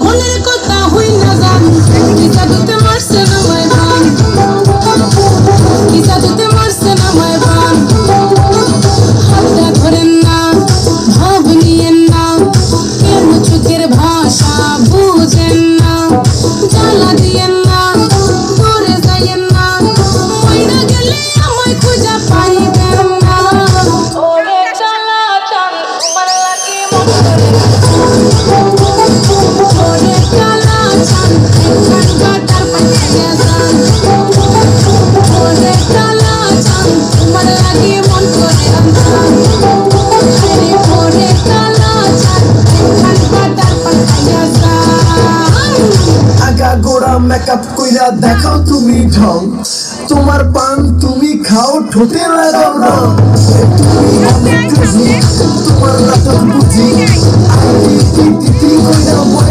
মনের কথা হই না জান কি জাদুতে মারছে না মায় বান কি জাদুতে মারছে না মায় বান হাতটা ধরেন না ভাব নিয়েন না কেন চোখের ভাষা বুঝেন না জ্বালা দিয়েন না দূরে যাইয়েন না মইরা গেলে আমায় খুঁজে পাইবেন না ওরে চালা চান তোমার লাগি মন করে ওরে চালা চান একখান কাটার পাইয়া যান ওরে চালা চান তোমার লাগি মন করে আনসান আরে ওরে চালা চান একখান কাটার পাইয়া যান আগা গোড়া মেকআপ কইরা দেখাও তুমি ঢং তোমার পান তুমি খাও ঠোঁটে লাগাও রং তুমি অনেক ক্রেজি তোমার নাটক বুঝি